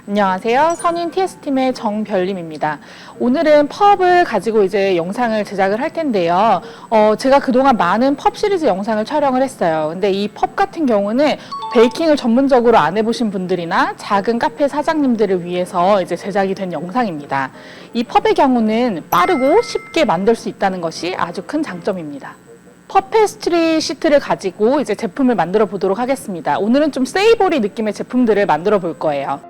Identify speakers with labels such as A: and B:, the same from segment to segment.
A: 안녕하세요. 선인 TS팀의 정별림입니다. 오늘은 펍을 가지고 이제 영상을 제작을 할 텐데요. 제가 그동안 많은 펍 시리즈 영상을 촬영을 했어요. 근데 이 펍 같은 경우는 베이킹을 전문적으로 안 해보신 분들이나 작은 카페 사장님들을 위해서 이제 제작이 된 영상입니다. 이 펍의 경우는 빠르고 쉽게 만들 수 있다는 것이 아주 큰 장점입니다. 펍 페스트리 시트를 가지고 이제 제품을 만들어 보도록 하겠습니다. 오늘은 좀 세이보리 느낌의 제품들을 만들어 볼 거예요.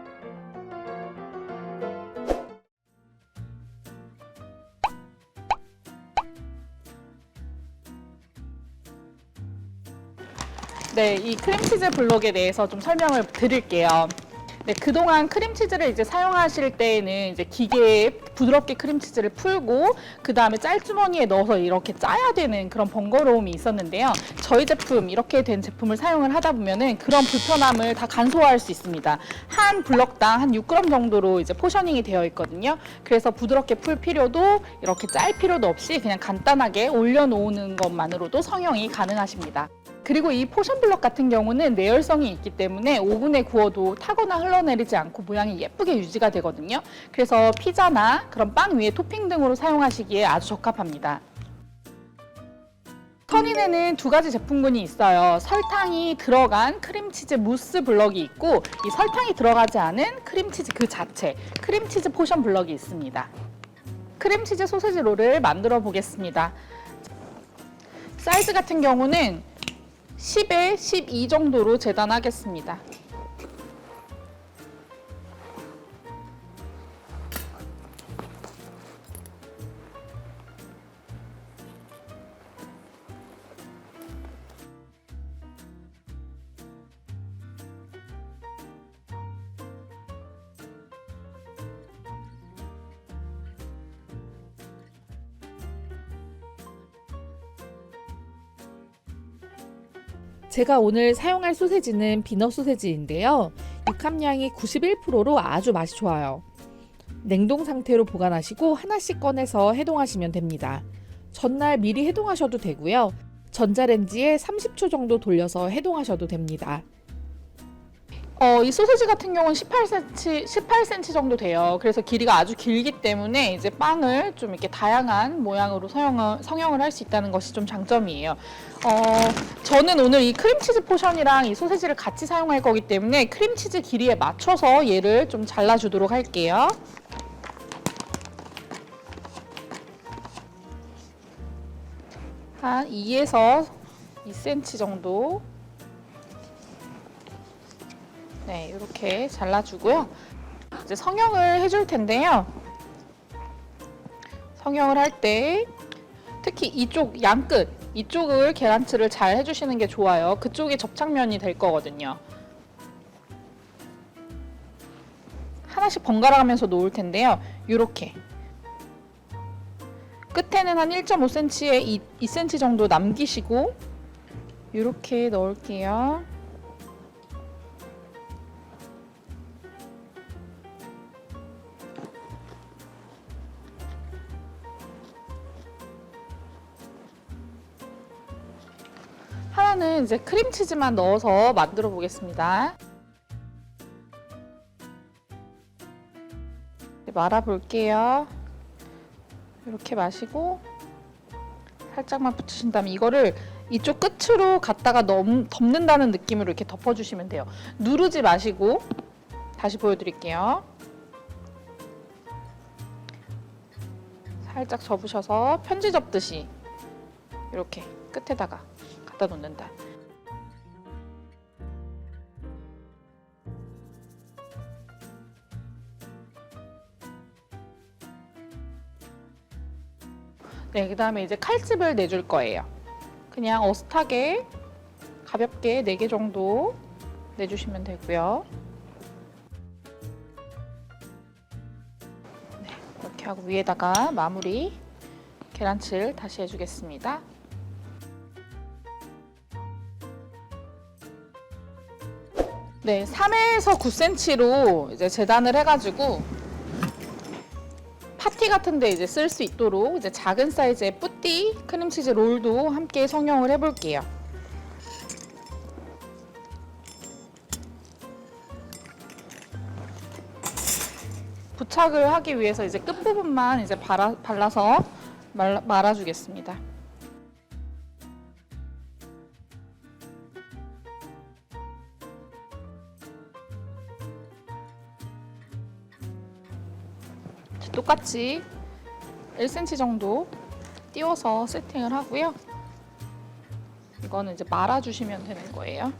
A: 네, 이 크림치즈 블록에 대해서 좀 설명을 드릴게요. 네, 그동안 크림치즈를 이제 사용하실 때에는 이제 기계에 부드럽게 크림치즈를 풀고 그 다음에 짤주머니에 넣어서 이렇게 짜야 되는 그런 번거로움이 있었는데요. 저희 제품, 이렇게 된 제품을 사용을 하다 보면은 그런 불편함을 다 간소화할 수 있습니다. 한 블럭당 한 6g 정도로 이제 포셔닝이 되어 있거든요. 그래서 부드럽게 풀 필요도 이렇게 짤 필요도 없이 그냥 간단하게 올려놓는 것만으로도 성형이 가능하십니다. 그리고 이 포션 블럭 같은 경우는 내열성이 있기 때문에 오븐에 구워도 타거나 흘러내리지 않고 모양이 예쁘게 유지가 되거든요. 그래서 피자나 그런 빵 위에 토핑 등으로 사용하시기에 아주 적합합니다. 선인에는 두 가지 제품군이 있어요. 설탕이 들어간 크림치즈 무스 블럭이 있고 이 설탕이 들어가지 않은 크림치즈 그 자체, 크림치즈 포션 블럭이 있습니다. 크림치즈 소세지 롤을 만들어 보겠습니다. 사이즈 같은 경우는 10에 12 정도로 재단하겠습니다.
B: 제가 오늘 사용할 소세지는 비넛 소세지인데요. 육함량이 91%로 아주 맛이 좋아요. 냉동 상태로 보관하시고 하나씩 꺼내서 해동하시면 됩니다. 전날 미리 해동하셔도 되고요. 전자레인지에 30초 정도 돌려서 해동하셔도 됩니다.
A: 이 소세지 같은 경우는 18cm 정도 돼요. 그래서 길이가 아주 길기 때문에 이제 빵을 좀 이렇게 다양한 모양으로 성형을 할 수 있다는 것이 좀 장점이에요. 저는 오늘 이 크림치즈 포션이랑 이 소세지를 같이 사용할 거기 때문에 크림치즈 길이에 맞춰서 얘를 좀 잘라주도록 할게요. 한 2에서 2cm 정도. 네, 이렇게 잘라주고요. 이제 성형을 해줄 텐데요. 성형을 할 때 특히 이쪽 양끝, 이쪽을 계란치를 잘 해주시는 게 좋아요. 그쪽이 접착면이 될 거거든요. 하나씩 번갈아 가면서 놓을 텐데요. 이렇게 끝에는 한 1.5cm에 2cm 정도 남기시고 이렇게 넣을게요. 하나는 이제 크림치즈만 넣어서 만들어 보겠습니다. 말아 볼게요. 이렇게 마시고 살짝만 붙이신 다음에 이거를 이쪽 끝으로 갖다가 덮는다는 느낌으로 이렇게 덮어주시면 돼요. 누르지 마시고 다시 보여드릴게요. 살짝 접으셔서 편지 접듯이 이렇게 끝에다가 갖다 놓는다. 네, 그 다음에 이제 칼집을 내줄 거예요. 그냥 어슷하게 가볍게 4개 정도 내주시면 되고요. 네, 이렇게 하고 위에다가 마무리 계란칠 다시 해주겠습니다. 네, 3에서 9cm로 이제 재단을 해가지고 파티 같은데 이제 쓸 수 있도록 이제 작은 사이즈의 뿌띠 크림치즈 롤도 함께 성형을 해볼게요. 부착을 하기 위해서 이제 끝부분만 이제 발라서 말아주겠습니다. 똑같이 1cm 정도 띄워서 세팅을 하고요. 이거는 이제 말아주시면 되는 거예요.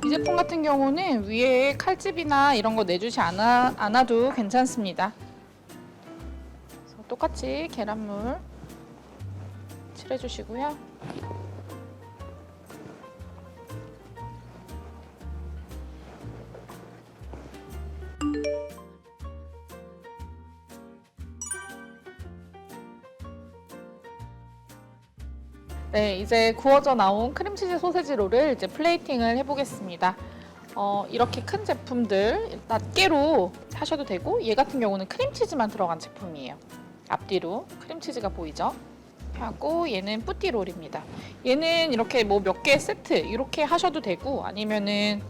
A: 이 제품 같은 경우는 위에 칼집이나 이런 거 내주지 않아도 괜찮습니다. 그래서 똑같이 계란물 칠해주시고요. 네, 이제 구워져 나온 크림치즈 소세지 롤을 이제 플레이팅을 해보겠습니다. 이렇게 큰 제품들 낱개로 하셔도 되고, 얘 같은 경우는 크림치즈만 들어간 제품이에요. 앞뒤로 크림치즈가 보이죠? 하고 얘는 뿌띠 롤입니다. 얘는 이렇게 뭐 몇 개 세트 이렇게 하셔도 되고, 아니면은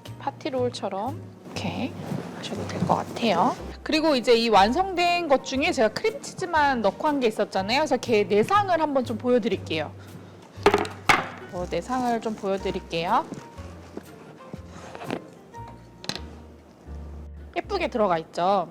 A: 이렇게 파티 롤처럼 이렇게 하셔도 될 것 같아요. 그리고 이제 이 완성된 것 중에 제가 크림치즈만 넣고 한 게 있었잖아요. 그래서 걔 내상을 한번 좀 보여드릴게요. 내상을 좀 보여드릴게요. 예쁘게 들어가 있죠.